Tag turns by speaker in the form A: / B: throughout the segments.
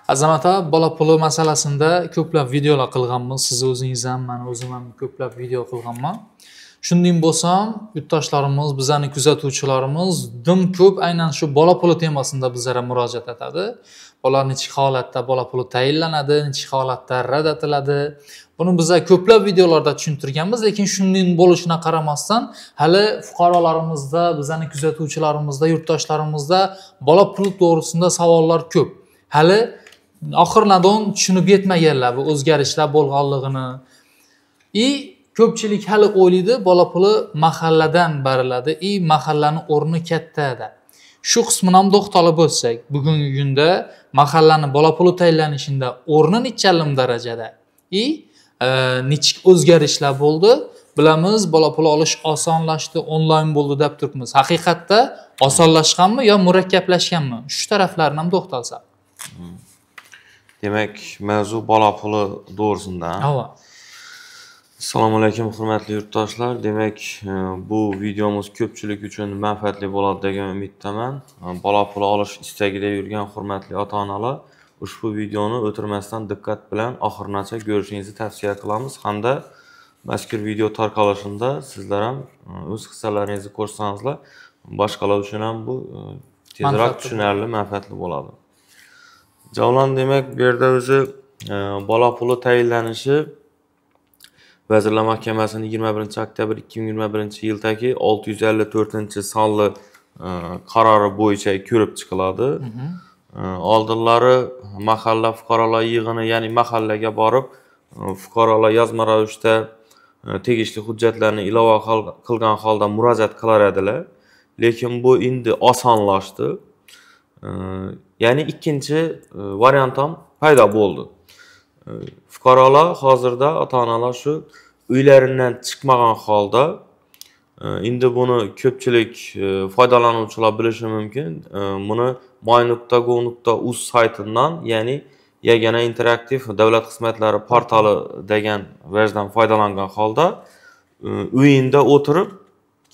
A: Azamat aka, bola puli masalasida ko'plab videolar qilganmiz. Siz o'zingiz ham, men o'zim ham ko'plab video qilganman. Shundan bo'lsam, yurtdoshlarimiz, bizning kuzatuvchilarimiz dim ko'p aynan shu bola puli temasida bizlarga murojaat etadi. Bola nechik holatda bola puli tayinlanadi, nechik holatda rad etiladi. Buni biz ko'plab videolarda tushuntirganmiz, lekin shundan bo'lishina qaramasdan, hali fuqarolarimizda, bizning kuzatuvchilarimizda, yurtdoshlarimizda bola puli to'g'risida savollar ko'p. Hali oxirladan tushunib yetmaganlar bu o'zgarishlar bo'lganligini. Ko'pchilik hali o'ylaydi, bola puli mahalladan beriladi, mahallani o'rni katta. Shu qismini ham to'xtalib o'tsak, bugungi kunda mahallani bola puli tayinlanishida o'rni nechalim darajada? Nechik o'zgarishlar bo'ldi? Bilamiz, bola puli olish osonlashdi, onlayn bo'ldi deb turibmiz. Haqiqatda osonlashganmi yo murakkablashganmi? Shu taraflarni ham to'xtalsak.
B: Demak, mavzu bola puli to'g'risida. Assalomu alaykum hurmatli yurtdoshlar. Demak, bu videomiz ko'pchilik uchun manfaatli bo'ladi degan umiddaman. Bola puli olish istagida yurgan hurmatli ota-onalar ushbu videoni o'tirmasdan diqqat bilan oxirigacha ko'rishingizni tavsiya qilamiz hamda mazkur video tarqalishida sizlar ham o'z hissalaringizni ko'rsangizlar, boshqalar uchun ham bu tezroq tushunarli, manfaatli bo'ladi. Javlon, demak, bu yerda o'zi bola puli tayinlanishi Vazirlar Mahkamasining 21-oktyabr 2021-yildagi 654-sonli qarori bo'yicha ko'rib chiqiladi. Oldinlari mahalla fuqarolar yig'ini, ya'ni mahallaga borib, fuqarolar yozma ravishda tegishli hujjatlarni ilova qilgan holda murojaat qilar edilar. Lekin bu endi osonlashdi. Ya'ni ikkinchi variant ham paydo bo'ldi. Fuqarolar hozirda ota-onalar shu uylaridan chiqmagan holda, endi buni ko'pchilik foydalanuvchilar bilishi mumkin. Buni my.go.uz saytidan, ya'ni yagona interaktiv davlat xizmatlari portali degan vajdan foydalangan holda uyinda o'tirib,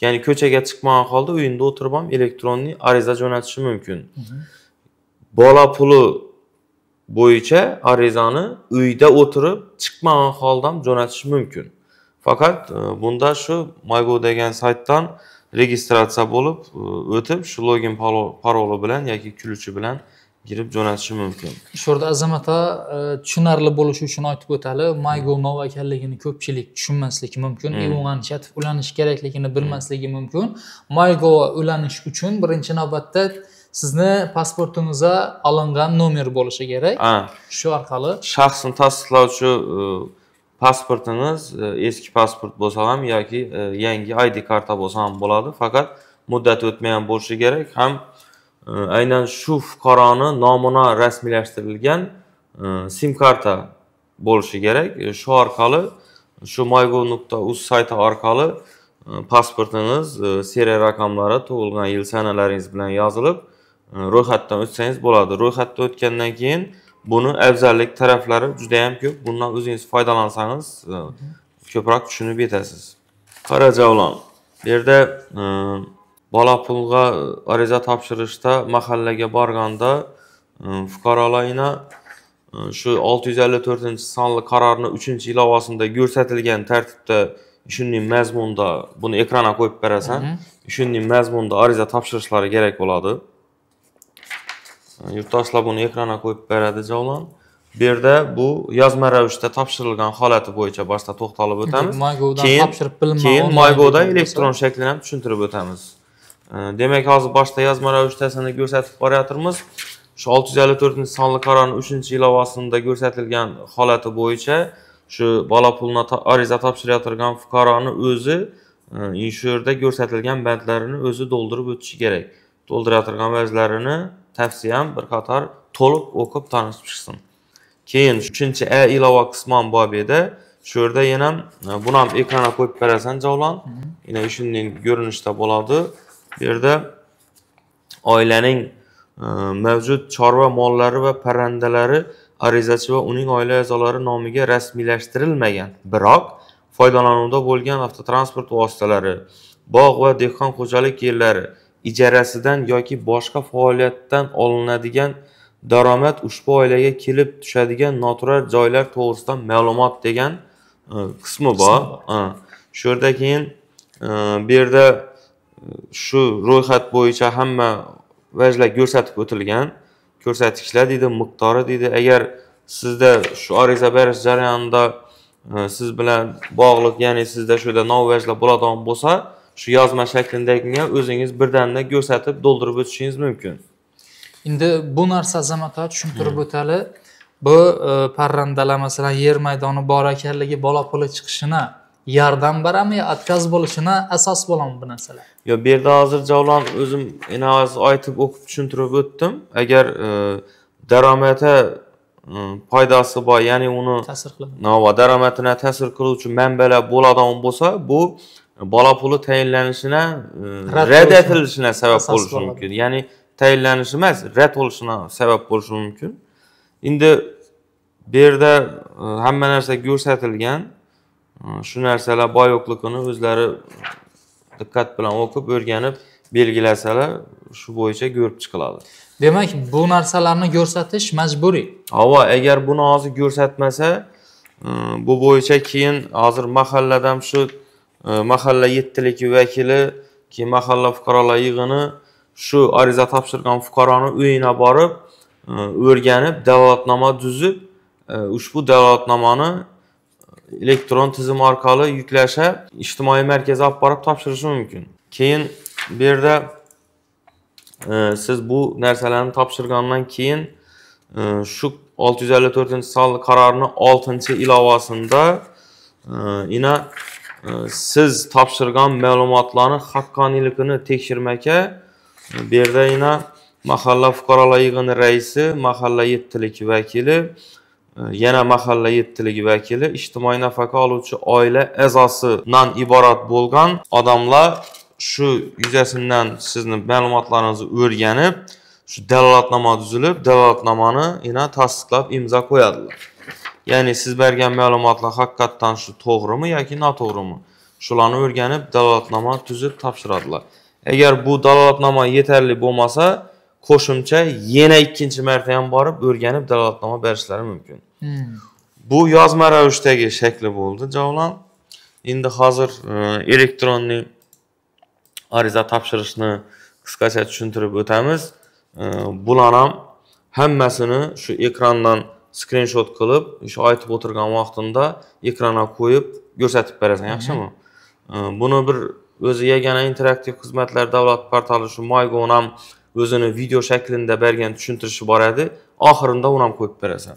B: ya'ni ko'chaga chiqmagan holda uyinda o'tirib ham elektron ariza jo'natishi mumkin. Bola puli bo'yicha arizani uyda o'tirib chiqmagan holda ham jo'natish mumkin. Faqat bunda shu MyGo degan saytdan registratsiya bo'lib o'tib, shu login paroli bilan yoki kulchi bilan girib jo'natishi mumkin.
A: Shu yerda Azamat aka tushunarli bo'lishi uchun aytib o'tali, MyGo nov ekanligini ko'pchilik tushunmasligi mumkin, umuman chatib ulanish kerakligini bilmasligi mumkin. MyGo ulanish uchun birinchi navbatda sizni pasportingizga olingan nomer bo'lishi kerak. Shu orqali
B: shaxsni tasdiqlovchi pasportingiz eski pasport bo'lsa ham yoki yangi ID karta bo'lsa ham bo'ladi. Faqat muddat o'tmagan bo'lishi kerak. Ham aynan shu fuqaroni nomiga rasmiylashtirilgan SIM karta bo'lishi kerak. Shu orqali shu mygo.uz sayti orqali pasportingiz seriya raqamlari, tug'ilgan yil sanalaringiz bilan yozilib ro'yxatdan o'tsangiz bo'ladi. Ro'yxatdan o'tgandan keyin buni afzallik taraflari juda ham ko'p. Bundan o'zingiz foydalansangiz ko'proq tushunib yetasiz. Qara Javlon, bu yerda bola pulga ariza topshirishda mahallaga borganda fuqarolarga shu 654-sonli qarorning 3-ilovasida ko'rsatilgan tartibda shunday mazmunda buni ekranga qo'yib berasan, shunday mazmunda ariza topshirishlari kerak bo'ladi. Yurtdoshlar buni ekranga qo'yib beradi Javlon. Bu yerda bu yozma ravishda topshirilgan holati bo'yicha boshda to'xtalib o'tamiz. Keyin MyGo'da elektron shaklini ham tushuntirib o'tamiz. Demak, hozir boshda yozma ravishtasini ko'rsatib boryapmiz. Shu 654-sonli qarorning 3-ilovasida ko'rsatilgan holati bo'yicha shu bola pulni ariza topshirayotgan fuqaroni o'zi shu yerda ko'rsatilgan bandlarini o'zi to'ldirib o'tishi kerak. To'ldirayotgan vajlarini tavsiyam bir qator to'liq o'qib tanishib chiqsin. Keyin 3-A ilova qisman bobida shu yerda yana buni ham ekranga qo'yib berasan Javlon. Yana shunday ko'rinishda bo'ladi. Bu yerda oilaning mavjud chorva mollari va parrandalari arizachi va uning oila a'zolari nomiga rasmiylashtirilmagan, biroq foydalanuvda bo'lgan avtotransport vositalari, bog' va dehqon xo'jalik yerlari ijarasidan yoki boshqa faoliyatdan olinadigan daromad ushbu oilaga kelib tushadigan noturar joylar to'g'risida ma'lumot degan qismi bor. Shu yerda keyin bu yerda shu ro'yxat bo'yicha hamma vajlar ko'rsatib o'tilgan. Ko'rsatkichlar deydi, miqdori deydi. Agar sizda shu ariza berish jarayonida siz bilan bog'liq, ya'ni sizda shu yerda nov vajlar bo'ladigan bo'lsa, shu yozma shaklidagi o'zingiz birdan ko'rsatib to'ldirib o'tishingiz mumkin.
A: Endi bu narsa azamat tushuntirib o'tali. Bu parrandalar masalan yer maydoni bor ekanligi bola puli chiqishini yordam berami, отказ bo'lishini asos bo'lami bu narsalar?
B: Yo, bu yerda hozir javlon o'zim aytib o'qib tushuntirib o'tdim. Agar daromada foydasi bor, ya'ni uni
A: ta'sir qiladi.
B: Daromadini ta'sir qiluvchi manbalar bo'ladigan bo'lsa, bu bola puli tayinlanishini rad etilishine sabab bo'lishi mumkin. Ya'ni tayinlanishi emas, rad bo'lishine sabab bo'lishi mumkin. Endi bu yerda hamma narsa ko'rsatilgan. Shu narsalar bor yo'qligini o'zlari diqqat bilan o'qib, o'rganib, belgilasalar, shu bo'yicha ko'rib chiqiladi.
A: Demak, bu narsalarni ko'rsatish majburiy.
B: Agar buni hozir ko'rsatmasa, bu bo'yicha keyin hozir mahalladan shu mahalla yettiligi vakili, keyin mahalla fuqarolar yig'ini shu ariza topshirgan fuqaroni uyina borib, o'rganib, dalolatnoma tuzib, ushbu dalolatnomani elektron tizim orqali yuklasha, ijtimoiy markazga olib borib topshirishi mumkin. Keyin bu yerda siz bu narsalarni topshirgandan keyin shu 654-sonli qarorning 6-ilovasida siz topshirgan ma'lumotlarning haqqoniyligini tekshirmakka bu yerda mahalla fuqarolar yig'ini raisi, mahalla yettiligi vakili, yana mahalla yettiligi vakili, ijtimoiy nafaqa oluvchi oila a'zosidan iborat bo'lgan odamlar shu yuzasidan sizni ma'lumotlaringizni o'rganib, shu dalolatnoma tuzilib, dalolatnomani tasdiqlab imzo qo'yadilar. Ya'ni siz bergan ma'lumotlar haqiqatan shu to'g'rimi yoki noto'g'rimi? Shularni o'rganib, dalolatnoma tuzib topshiradilar. Agar bu dalolatnoma yetarli bo'lmasa, qo'shimcha yana ikkinchi marta ham borib o'rganib dalolatnoma berishlari mumkin. Bu yozma ravishdagi shakli bo'ldi, javlon. Endi hozir elektronning ariza topshirishni qisqacha tushuntirib o'tamiz. Bular ham hammasini shu ekrandan screenshot qilib, shu aytib o'tirgan vaqtida ekranga qo'yib ko'rsatib berasan, yaxshimi? Buni bir o'zi yagona interaktiv xizmatlar davlat portali shu MyGo ham o'zini video shaklida bergan tushuntirishi bor edi. Oxirinda uni ham qo'yib berasan.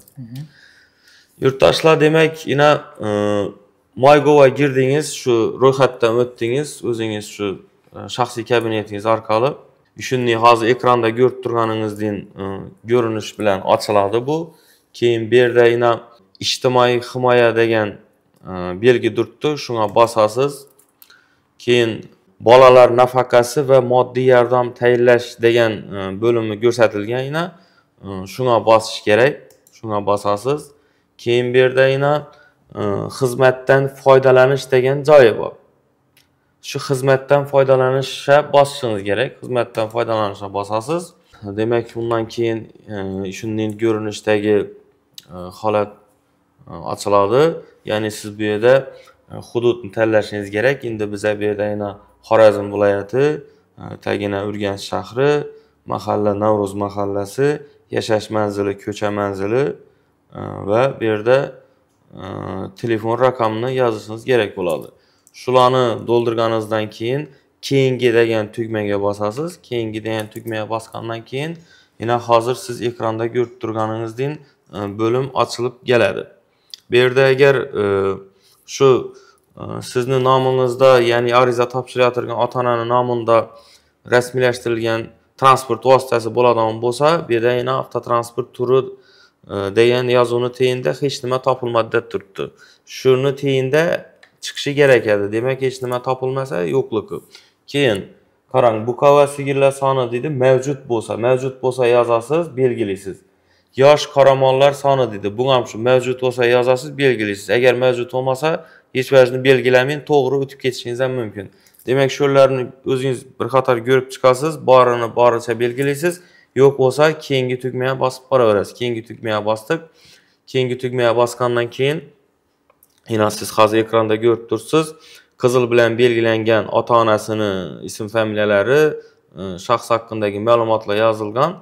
B: Yurtdoshlar, demak, MyGo'ga girdingiz, shu ro'yxatdan o'tdingiz, o'zingiz shu shaxsiy kabinetingiz orqali. Shunday hozir ekranda ko'rib turganingizdek ko'rinish bilan ochiladi bu. Keyin bu yerda ijtimoiy himoya degan belgi turibdi, shunga bosasiz. Keyin bolalar nafaqasi va moddiy yordam tayinlash degan bo'limi ko'rsatilgan. Shunga bosish kerak, shunga bosasiz. Keyin bu yerda xizmatdan foydalanish degan joyi bor. Shu xizmatdan foydalanishga bosishingiz kerak. Xizmatdan foydalanishga bosasiz. Demak, bundan keyin shunday ko'rinishdagi holat ochiladi. Ya'ni siz bu yerda hududni tanlashingiz kerak. Endi biz bu yerda Xorazm viloyati, tagina Urganch shahri, mahalla Navro'z mahallasi, yashash manzili, ko'cha manzili va bu yerda telefon raqamini yozishingiz kerak bo'ladi. Shularni to'ldirganingizdan keyin keyingi degan tugmaga bosasiz. Keyingi degan tugmaga bosgandan keyin hozir siz ekranda ko'rib turganingizdek bo'lim ochilib keladi. Bu yerda agar shu sizni nomingizda, ya'ni ariza topshirayotgan ota-onaning nomida rasmiylashtirilgan transport vositasi bo'ladigan bo'lsa, bu yerda avtotransport turi degan yozuvni teyinda hech nima topilmadi deb turibdi. Shuni teyinda chiqishi kerak edi. Demak, hech nima topilmasa yo'qligi. Keyin qarang, buqova sigirlar soni deydi, mavjud bo'lsa yozasiz, belgilaysiz. Yosh qoramollar soni deydi. Bu ham shu mavjud bo'lsa yozasiz, belgilaysiz. Agar mavjud bo'lmasa, hech vajni belgilamay to'g'ri o'tib ketishingiz ham mumkin. Demak, shularni o'zingiz bir qator ko'rib chiqasiz, boricha belgilaysiz. Yo'q bo'lsa, keyingi tugmaga bosib boraverasiz. Keyingi tugmaga bosdik. Keyingi tugmaga bosgandan keyin yana siz hozir ekranda ko'rib tursiz, qizil bilan belgilangan ota-onasini ism familiyalari, shaxs haqidagi ma'lumotlar yozilgan,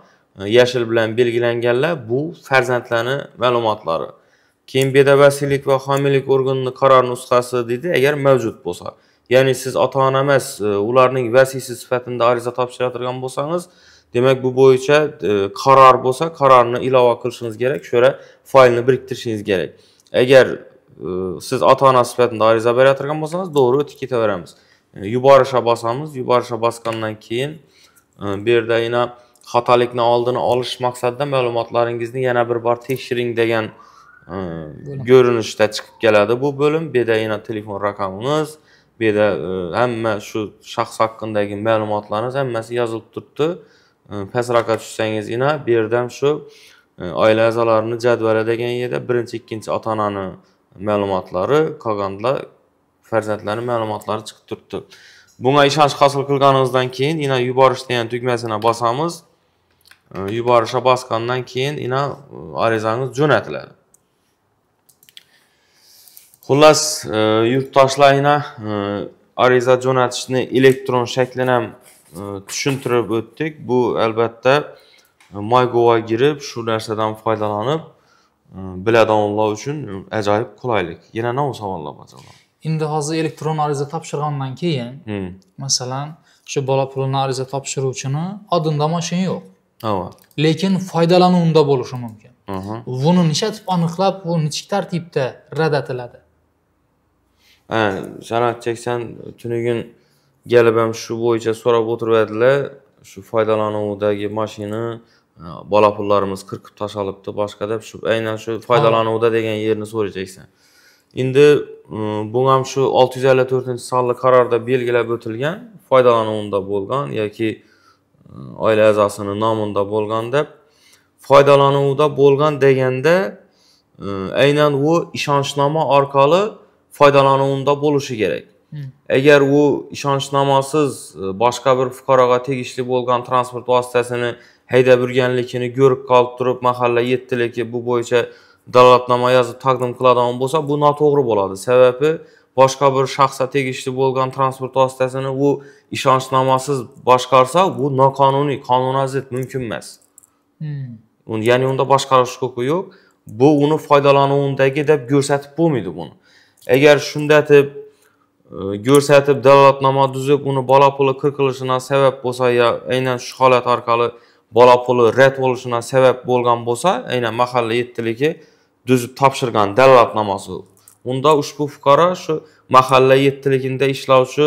B: yashil bilan belgilanganlar bu farzandlarning ma'lumotlari. Keyin bedavasiylik va homiylik organining qaror nusxasi deydi, agar mavjud bo'lsa. Ya'ni siz ota-ona emas, ularning vasiysi sifatida ariza topshiradigan bo'lsangiz, demak bu bo'yicha qaror bo'lsa, qarorni ilova qilishingiz kerak, shura faylni biriktirishingiz kerak. Agar siz ota-ona sifatida ariza beradigan bo'lsangiz, to'g'ri o'tib ketaveramiz. Yuborishga bosamiz, yuborishga bosgandan keyin bu yerda yana xatolikni oldini olish maqsadida ma'lumotlaringizni yana bir bor tekshiring degan ko'rinishda chiqib keladi bu bo'lim. Bu yerda yana telefon raqamimiz, bu yerda hamma shu shaxs haqidagi ma'lumotlarimiz hammasi yozilib turibdi. Pastroqqa tushsangiz yana bu yerdan shu oila a'zolarini jadvali degan yerda birinchi, ikkinchi ota-onaning ma'lumotlari, qolganlar farzandlarning ma'lumotlari chiqib turibdi. Bunga ishonch hosil qilganingizdan keyin yana yuborish degan tugmasini bosamiz. Yuborishga bosgandan keyin yana arizangiz jo'natiladi. Xullas, yurtdoshlar yana ariza jo'natishni elektron shaklini ham tushuntirib o'tdik. Bu albatta MyGov'a girib, shu narsadan foydalanib biladiganlar uchun ajoyib qulaylik. Yana nima savollar bor?
A: Endi hozir elektron ariza topshirgandan keyin, masalan, shu bola pulini ariza topshiruvchini odinda mashina yo'q. Lekin foydalanuvda bo'lishi mumkin. Buni nishatib aniqlab, bu nechik tartibda rad etiladi?
B: San'at cheksan tunigun kelib ham shu bo'yicha so'rab o'tiradilar. Shu foydalanuvdagi mashina bola pullarimiz qirqib tashalibdi, boshqa deb shu aynan shu foydalanuvda degan yerni so'raysan. Endi bu ham shu 654-sonli qarorda belgilab o'tilgan, foydalanuvda bo'lgan yoki oila a'zosining nomida bo'lgan deb foydalanuvda bo'lgan deganda aynan u ishonchnoma orqali foydalanuvda bo'lishi kerak. Agar u ishonchnomasiz boshqa bir fuqaroga tegishli bo'lgan transport vositasini haydab yurganligini ko'rib qolib turib, mahalla yettiligi bu bo'yicha dalolatnoma yozib taqdim qiladigan bo'lsa, bu noto'g'ri bo'ladi. Sababi boshqa bir shaxsga tegishli bo'lgan transport vositasini u ishonchnomasiz boshqarsa, bu noqonuniy, qonunga zid, mumkin emas. Ya'ni unda boshqarish huquqi yo'q. Bu uni foydalanuvdagi deb ko'rsatib bo'lmaydi buni. Agar shunda deb ko'rsatib dalolatnoma tuzib uni bola puli qirqilishina sabab bo'lsa ya aynan shu holat orqali bola puli rad bo'lishina sabab bo'lgan bo'lsa, aynan mahalla yettiligi tuzib topshirgan dalolatnomasi, unda ushbu fuqaro shu mahalla yettiligida ishlovchi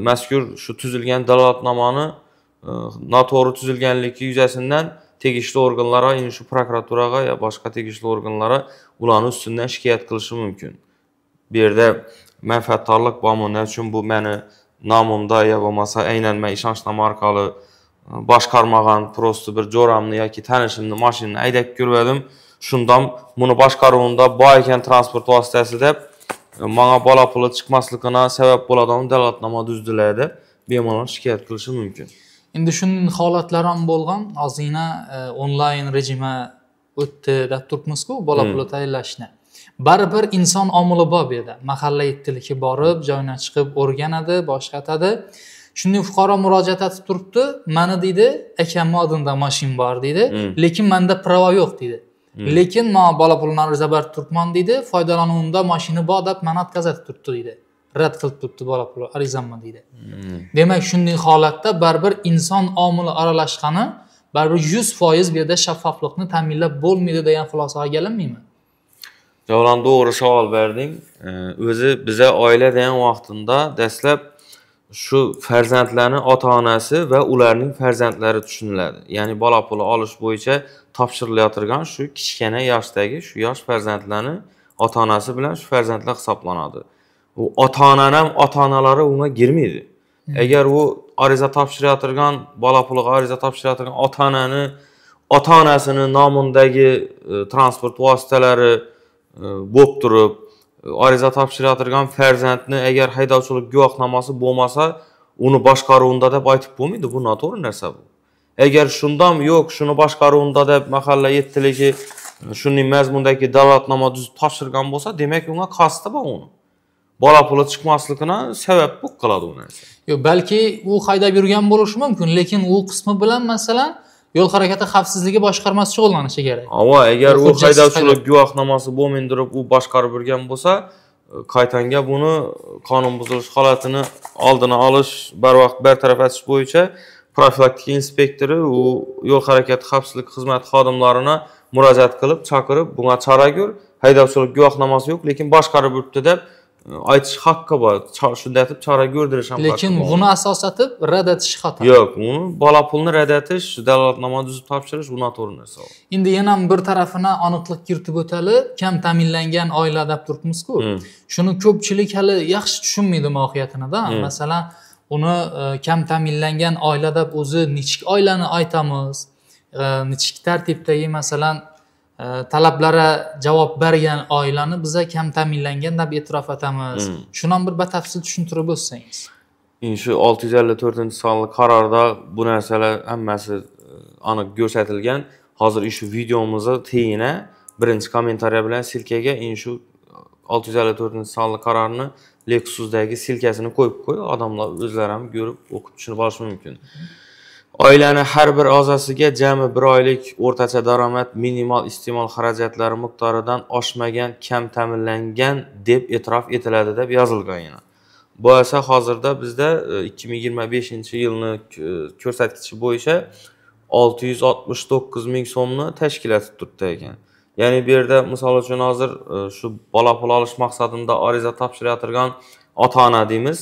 B: mazkur shu tuzilgan dalolatnomani noto'g'ri tuzilganligi yuzasidan tegishli organlarga, ya'ni shu prokuraturaga ya boshqa tegishli organlarga ularning ustidan shikoyat qilishi mumkin. Bu yerda manfaatdorlik bormi, uchun bu meni nomimda ya bo'lmasa aynan men ishonchnoma orqali boshqarmagan prosta bir jo'ramni yoki tanishimni mashinani haydab ko'rdim. Shundan buni boshqaruvida bor ekan transport vositasi deb menga bola puli chiqmasligina sabab bo'ladigan dalolatnoma tuzdilar deb bemalol shikoyat qilishi mumkin.
A: Endi shunday holatlar ham bo'lgan. Ozgina onlayn rejimga o'tdi deb turibmiz-ku, bola puli tayinlashni. Baribir inson omili bor bu yerda. Mahalla yettiligi borib, joydan chiqib o'rganadi, boshqatadi. Shunday fuqaro murojaat etib turibdi. Meni deydi, akamning odinda mashin bor deydi, lekin menda pravo yo'q deydi. Lekin men bola pulini ariza berib turibman deydi, foydalanuvimda mashina bor deb meni atkazatib turibdi deydi. Rad qilib turibdi bola puli arizamni deydi. Demak, shunday holatda baribir inson omili aralashgani, baribir 100% bu yerda shaffoflikni ta'minlab bo'lmaydi degan xulosaga kelinmaymi?
B: Javlan doğru savol berding. O'zi biza oila degan vaqtida dastlab shu farzandlarning ota-onasi va ularning farzandlari tushuniladi. Ya'ni bola puli olish bo'yicha topshirilayotgan shu kichkina yoshdagi shu yosh farzandlarning ota-onasi bilan shu farzandlar hisoblanadi. U ota-onaning ham ota-onalari unga girmaydi. Agar u ariza topshirayotgan, bola puliga ariza topshirayotgan ota-onasining nomidagi transport vositalari bo'lib turib, ariza topshirayotgan farzandni agar haydovchilik guvohnomasi bo'lmasa, uni boshqaruvida deb aytib bo'lmaydi. Bu noto'g'ri narsa bu. Agar shundami yo'q, shuni boshqaruvida deb mahalla yettiligi shuning mazmundagi dalolatnoma tuzib topshirgan bo'lsa, demak unga qasdi bor uni. Bola puli chiqmasligini sabab bu qiladi u narsa.
A: Yo'q, balki u haydab yurgan bo'lishi mumkin, lekin u qismi bilan masalan yo'l harakati xavfsizligi boshqarmasi shug'ullanishi kerak.
B: Ava, agar u haydovchilik guvohnomasi bo'lmaydirib u boshqarib yurgan bo'lsa, qaytanga buni qonun buzilish holatini oldini olish, barvaqt bartaraf etish bo'yicha profilaktika inspektori u yo'l harakati xavfsizlik xizmati xodimlarini murojaat qilib, chaqirib, bunga chora ko'r, haydovchilik guvohnomasi yo'q, lekin boshqarib yuribdi deb aytish haqqi bor. Shunday deb chora ko'rdirish ham haqqi bor.
A: Lekin buni asos etib rad etish xato.
B: Yo'q, uni bola pulni rad etish, dalolatnoma tuzib topshirish bu noto'g'ri narsa.
A: Endi yana bir tarafini aniqlik kiritib o'tali, kam ta'minlangan oila deb turibmiz-ku. Shuni ko'pchilik hali yaxshi tushunmaydi mohiyatini-da. Masalan, uni kam ta'minlangan oila deb o'zi nechik oilani aytamiz? Nechik tartibdagi masalan talablari javob bergan oilani biza kam ta'minlangan deb e'tirof etamiz. Shuni ham bir batafsil tushuntirib o'tsangiz.
B: Shu 654-sonli qarorda bu narsalar hammasi aniq ko'rsatilgan. Hozir shu videomizni teyina birinchi kommentariya bilan silkaga shu 654-sonli qarorni Lexus'dagi silkasini qo'yib qo'y, odamlar o'zlari ham ko'rib, o'qib tushunib olishi mumkin. Oilani har bir a'zosiga jami 1 oylik o'rtacha daromad minimal iste'mol xarajatlari miqdoridan oshmagan kam ta'minlangan deb e'tirof etiladi deb yozilgan yana. Bu esa hozirda bizda 2025-yilni ko'rsatkichi bo'yicha 669 ming so'mni tashkil etib turibdi ekan. Ya'ni bu yerda misol uchun hozir shu bola pul olish maqsadida ariza topshirayotgan ota-ona deymiz.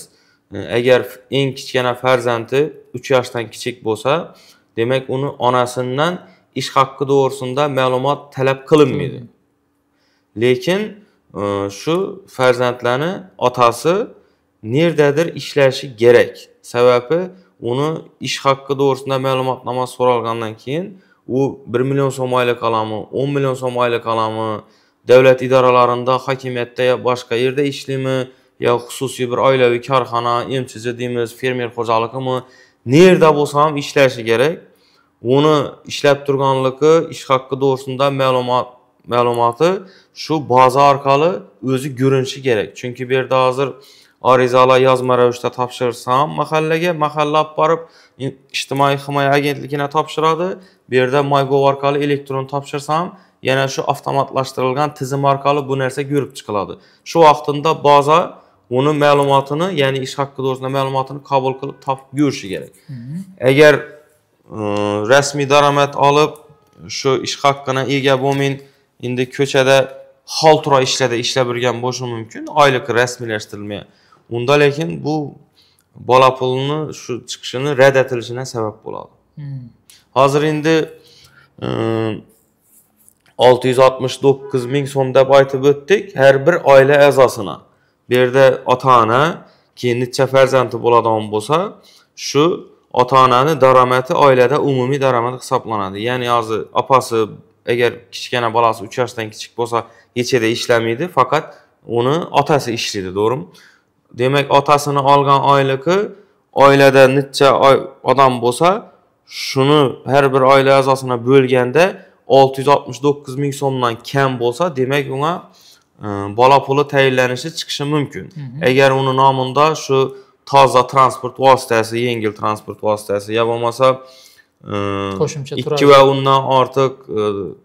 B: Agar eng kichkina farzandi 3 yoshdan kichik bo'lsa, demak uni onasidan ish haqqi to'g'risida ma'lumot talab qilinmaydi. Lekin shu farzandlarni otasi nerdadir ishlashi kerak. Sababi uni ish haqqi to'g'risida ma'lumotnoma so'ralgandan keyin u 1 million so'm oylik olami, 10 million so'm oylik olami, davlat idoralarida, hokimiyatda ya boshqa yerda ishlaymi, ya xususiy bir oilaviy korxona, emchichi deymiz, fermer xo'jaligimi, nerda bo'lsa ham ishlashi kerak. Uni ishlab turganligi, ish haqqi to'g'risida ma'lumoti shu baza orqali o'zi ko'rinishi kerak. Chunki bu yerda hozir arizalar yozma ravishda topshirsam mahalla olib borib ijtimoiy himoya agentligine topshiradi. Bu yerda MyGov orqali elektron topshirsam yana shu avtomatlashtirilgan tizim orqali bu narsa ko'rib chiqiladi. Shu vaqtida baza uni ma'lumotini, ya'ni ish haqqi to'g'risida ma'lumotini qabul qilib topib ko'rishi kerak. Agar rasmiy daromad olib shu ish haqqini ega bo'lmay, endi ko'chada xaltura ishlab yurgan bo'lishi mumkin, oyligi rasmiylashtirilmay. Unda lekin bu bola pulini shu chiqishini rad etilishine sabab bo'ladi. Hozir endi 669 ming so'm deb aytib o'tdik har bir oila a'zosina. Bu yerda ota-ona, keyin necha farzandi bo'ladigan bo'lsa, shu ota-onani daromadi oilada umumiy daromad hisoblanadi. Ya'ni hozir opasi agar kichkina bolasi 3 yoshdan kichik bo'lsa, hechida ishlamaydi, faqat uni otasi ishlaydi, to'g'rimi? Demak, otasini olgan oyligi oilada necha odam bo'lsa, shuni har bir oila a'zosina bo'lganda 669 ming so'mdan kam bo'lsa, demak unga bola puli tayinlanishi chiqishi mumkin. Agar uni nomida shu toza transport vositasi, yengil transport vositasi ya bo'lmasa
A: qo'shimcha turar
B: 2 va undan ortiq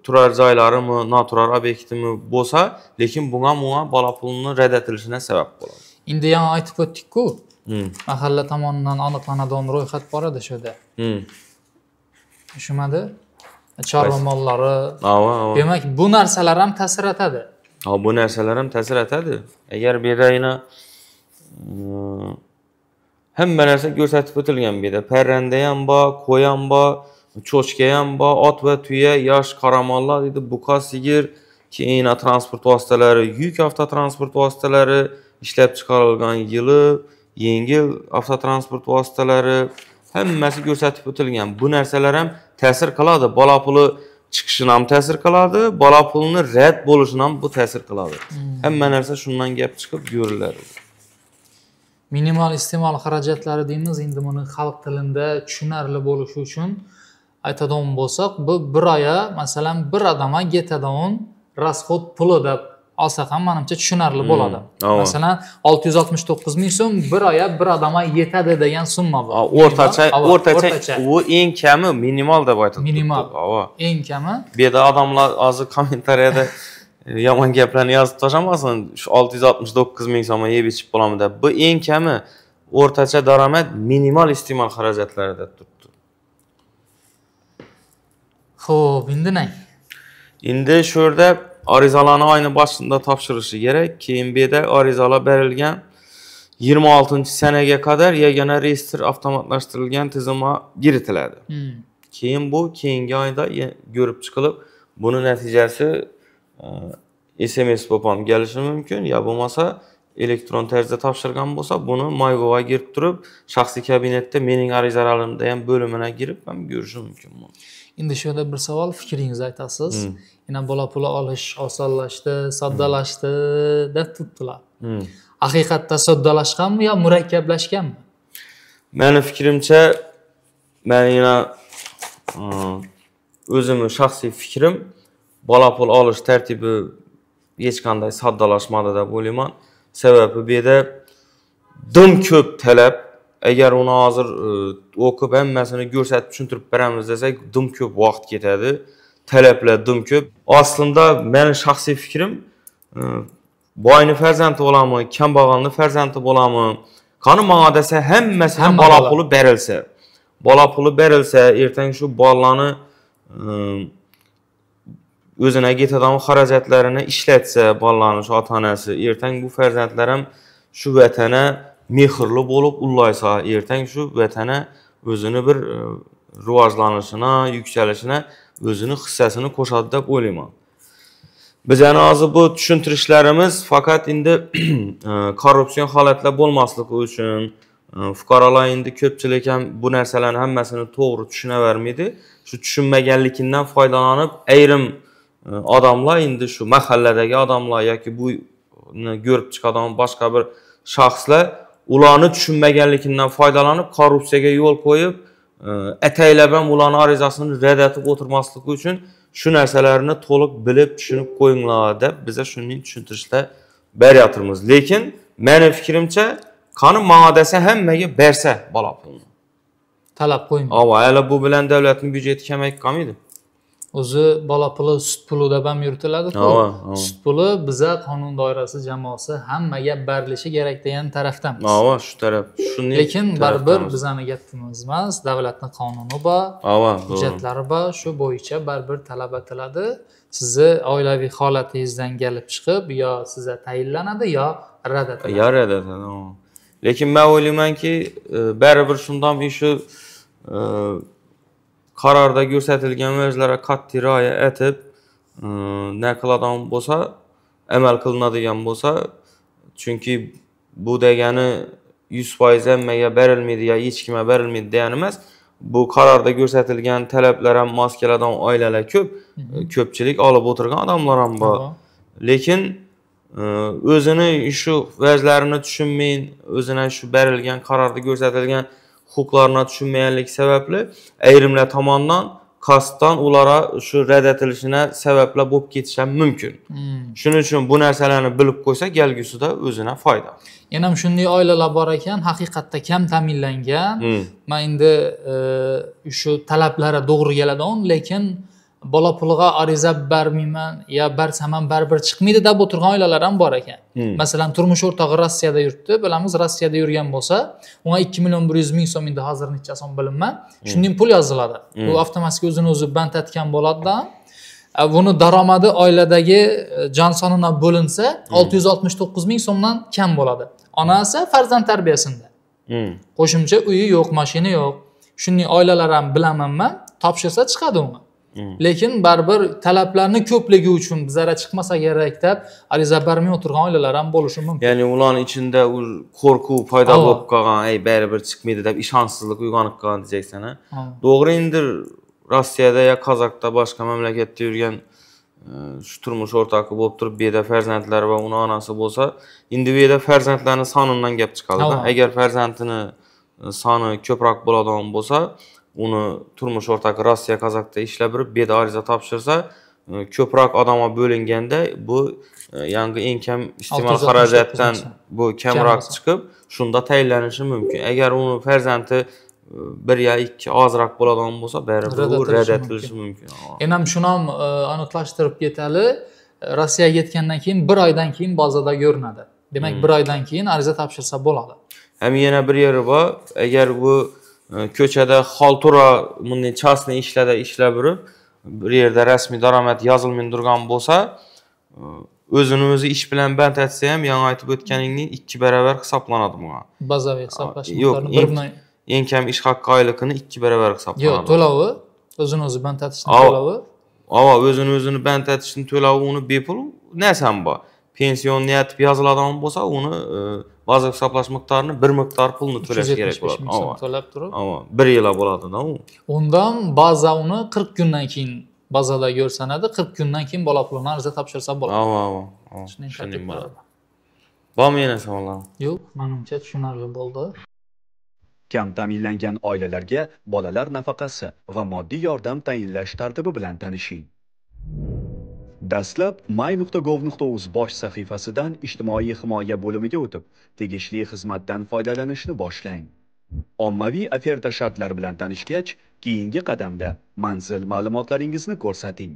B: turar joylarimi, noturar obyektimi bo'lsa, lekin bunga bola pulini rad etilishine sabab bo'ladi.
A: Endi yana aytib o'tdik-ku. Mahalla tomonidan aniqlanadigan ro'yxat bor edi shunda. Tushunmadi? Chorva mollari. Demak, bu narsalar ham ta'sir etadi.
B: Bu narsalar ham ta'sir etadi. Agar bu yerda yana hamma narsa ko'rsatib o'tilgan bu yerda. Parranda ham bor, qo'y ham bor, cho'chka ham bor, ot va tuya, yosh qoramollar deydi, buqa, sigir, keyin transport vositalari, yuk avtotransport vositalari, ishlab chiqarilgan yili, yengil avtotransport vositalari hammasi ko'rsatib o'tilgan. Bu narsalar ham ta'sir qiladi. Bola puli chiqishini ham ta'sir qiladi, bola pulini rad bo'lishini ham bu ta'sir qiladi. Hamma narsa shundan gap chiqib ko'riladi.
A: Minimal iste'mol xarajatlari deymiz, endi buni xalq tilida tushunarli bo'lishi uchun aytadigan bo'lsak, bu bir oya, masalan, bir odamga yetadigan rasxod puli deb olsak ham menimcha tushunarli bo'ladi. Masalan, 669 ming so'm bir oya bir odamga yetadi degan summa bu.
B: O'rtacha u eng kami minimal deb aytadi.
A: Minimal. Eng kami.
B: Bu yerda odamlar hozir kommentariyada yomon gaplarni yozib tashlamasin. Shu 669 ming so'mga yeb ichib bo'lamiz deb. Bu eng kami o'rtacha daromad minimal iste'mol xarajatlari deb turibdi.
A: Xo'p, endi nima?
B: Endi shu yerda arizalarni oyni boshida topshirishi kerak. Keyin bu yerda arizalar berilgan 26-sanaga qadar yagona reyestr avtomatlashtirilgan tizimga kiritiladi. Keyin bu keyingi oyda ko'rib chiqilib, buni natijasi SMS bo'lib kelishi mumkin, yo bo'lmasa elektron tarzda topshirgan bo'lsa, buni MyGov'a kirib turib, shaxsiy kabinetda mening arizalarimda ham bo'limine girib ham ko'rish mumkin.
A: Endi shu yerda bir savol, fikringizni aytasiz. Yana bola puli olish osonlashdi, soddalashdi deb turibdilar. Haqiqatda soddalashganmi yo murakkablashganmi?
B: Mening fikrimcha, men yana o'zimning shaxsiy fikrim, bola pul olish tartibi hech qanday soddalashmadi deb o'ylayman. Sababi bu yerda dim ko'p talab. Agar uni hozir o'qib hammasini ko'rsatib tushuntirib beramiz desak, dim ko'p vaqt ketadi. Talablar dim ko'p. Aslında mening shaxsiy fikrim, boyni farzandi bo'laman, kambag'alni farzandi bo'laman. Qani menga desa hammasiga bola puli berilsa. Bola puli berilsa, ertang shu bolalarni o'zine yetadigan xarajatlarini ishlatsa, bolalarning shu ota-onasi, ertang bu farzandlar ham shu vatana mehrli bo'lib ullaysa, ertang shu vatana o'zini bir rivojlanishina, yuksalishina o'zini hissasini qo'shadi deb o'ylayman. Biz yana hozir bu tushuntirishlarimiz faqat endi korrupsion holatlar bo'lmasligi uchun, fuqarolar endi ko'pchilik ham bu narsalarning hammasini to'g'ri tushunavermaydi. Shu tushunmaganligidan foydalanib, ayrim odamlar endi shu mahalladagi odamlar yoki bu ko'rib chiqadigan boshqa bir shaxslar ularni tushunmaganligidan foydalanib korrupsiyaga yo'l qo'yib, ataylab ham ularning arizasini rad etib o'tirmasligi uchun shu narsalarni to'liq bilib, tushunib qo'yinglar deb biza shunday tushuntirishlar beryapmiz. Lekin mening fikrimcha, qani menga desa hammaga bersa bola pulni.
A: Talab qo'ymaydi.
B: Hali bu bilan davlatning byudjeti kamayib qolmaydi.
A: O'zi bola puli sut puli deb ham yuritiladi-ku. Sut puli biza qonun doirasi jamoasi hammaga berilishi kerak degan tarafdamiz.
B: Shu taraf.
A: Lekin baribir bizning gapimiz emas, davlatning qonuni bor, hujjatlari bor, shu bo'yicha baribir talab etiladi. Sizni oilaviy holatingizdan kelib chiqib, yo sizga tayinlanadi, yo rad etiladi.
B: Lekin men o'ylaymanki, baribir shundan shu qarorda ko'rsatilgan mavzularga qat'iy rioya etib, ne qiladigan bo'lsa, amal qilinadigan bo'lsa, chunki bu degani 100% hammaga berilmaydi yo hech kimga berilmaydi degani emas. Bu qarorda ko'rsatilgan talablar ham mos keladigan oilalar ko'p, ko'pchilik olib o'tirgan odamlar ham bor. Lekin o'zini shu vazlarini tushunmay, o'zina shu berilgan qarorda ko'rsatilgan huquqlarni tushunmaganlik sababli ayrimlar tomonidan qasddan ulara shu rad etilishine sebepler bo'lib ketishi ham mumkin. Shuning uchun bu narsalarni bilib qo'ysa, kelgusida o'zina foyda.
A: Yana ham shunday oilalar bor ekan, haqiqatda kam ta'minlangan. Men endi shu talablari to'g'ri keladigan, lekin bola puliga ariza bermayman, ya bersam ham baribir chiqmaydi deb o'tirgan oilalar ham bor ekan. Masalan, turmush o'rtog'i Rossiyada yuribdi. Bilamiz, Rossiyada yurgan bo'lsa, unga 2 million 100 ming so'm endi hozir necha so'm bilinmay, shunday pul yoziladi. Bu avtomatik o'zini o'zi band etgan bo'ladi-da. Buni daromadi oiladagi jon sonidan bo'linsa, 669 ming so'mdan kam bo'ladi. Onasi farzand tarbiyasida. Qo'shimcha uyi yo'q, mashina yo'q. Shunday oilalar ham bilaman men, topshirsa chiqadi unga. Lekin baribir talablarni ko'pligi uchun bizlara chiqmasa kerak deb ariza bermay o'tirgan oilalar ham bo'lishi mumkin.
B: Ya'ni ularning ichida qo'rquv paydo bo'lib qolgan, baribir chiqmaydi deb ishonchsizlik uyg'onib qolgan diyeceksan. To'g'ri, endi Rossiyada ya Qozog'da boshqa mamlakatda yurgan shu turmush o'rtog'i bo'lib turib, bu yerda farzandlar va uning onasi bo'lsa, endi bu yerda farzandlarning sonidan gap chiqadi. Agar farzandini soni ko'proq bo'ladigan bo'lsa, uni turmush o'rtog'i Rossiya Kazakda ishlab yurib, bu yerda ariza topshirsa, ko'proq odamga bo'linganda bu yangi eng kam iste'mol xarajatdan bu kamroq chiqib, shunda tayinlanishi mumkin. Agar uni farzandi 1 yo 2 ozroq bo'ladigan bo'lsa, baribir u rad etilishi mumkin.
A: Endi ham shuni ham aniqlashtirib ketali. Rossiyaga ketgandan keyin 1 oydan keyin bazada ko'rinadi. Demak, 1 oydan keyin ariza topshirsa bo'ladi.
B: Ham yana bir yeri bor. Agar bu ko'chada xaltura bunday частный ishlarda ishlab yurib, bir yerda rasmiy daromad yozilmay turgan bo'lsa, o'zini o'zi ish bilan band etsa ham, yana aytib o'tganingning 2 barobar hisoblanadi bunga.
A: Bazaviy hisoblash miqdorini
B: eng kam ish haqqi oyligini 2 barobar hisoblanadi.
A: Yo'q, to'lovi, o'zini o'zi band etishning to'lovi.
B: O'zini band etishning to'lovi uni bepul narsam bor. Pensioniyat yoziladigan bo'lsa, uni bazaviy hisoblash miqdorini bir miqdor pulni to'lash kerak bo'ladi.
A: To'lab turib.
B: 1 yil bo'ladi-da u.
A: Undan baza uni 40 kundan keyin bazada ko'rsanadi, 40 kundan keyin bola pulini ariza topshirsa bo'ladi. Shunday bo'ladi.
B: Bormi yana savollar?
A: Yo'q, menimcha tushunarli bo'ldi.
C: Kam ta'minlangan oilalarga bolalar nafaqasi va moddiy yordam tayinlash tartibi bilan tanishing. Dastlab my.gov.uz bosh sahifasidan ijtimoiy himoya bo'limiga o'tib, tegishli xizmatdan foydalanishni boshlang. Ommaviy oferta shartlari bilan tanishgach, keyingi qadamda manzil ma'lumotlaringizni ko'rsating.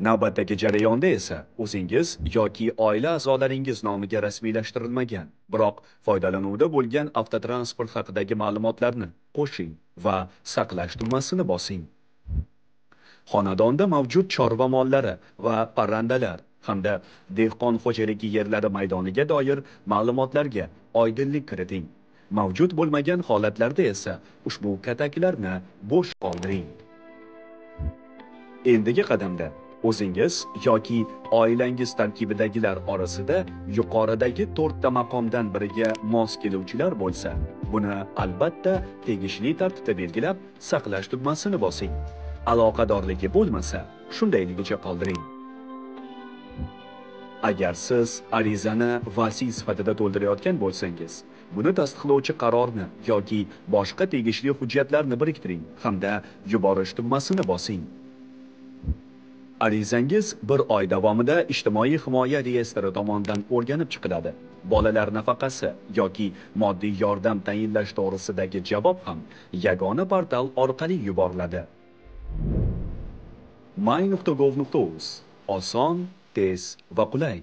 C: Navbatdagi jarayonda esa o'zingiz yoki oila a'zolaringiz nomiga rasmiylashtirilmagan, biroq foydalanuvda bo'lgan avtotransport haqidagi ma'lumotlarni qo'shing va saqlash tugmasini bosing. Xonadonda mavjud chorva mollari va parrandalar hamda dehqon xo'jaligi yerlari maydoniga doir ma'lumotlarga oydinlik kiriting. Mavjud bo'lmagan holatlarda esa ushbu kataklarni bo'sh qoldiring. Endigi qadamda o'zingiz yoki oilangiz tarkibidagilar orasida yuqoridagi 4 ta maqomdan biriga mos keluvchilar bo'lsa, buni albatta tegishli tartibda belgilab, saqlash tugmasini bosing. Aloqadorligi bo'lmasa, shundayligicha qoldiring. Agar siz arizani vasiy sifatida to'ldirayotgan bo'lsangiz, buni tasdiqlovchi qarorni yoki boshqa tegishli hujjatlarni biriktiring hamda yuborish tugmasini bosing. Arizangiz 1 oy davomida ijtimoiy himoya reyestri tomonidan o'rganib chiqiladi. Bolalar nafaqasi yoki moddiy yordam tayinlash to'g'risidagi javob ham yagona portal orqali yuboriladi. my.gov.uz oson, tez va qulay.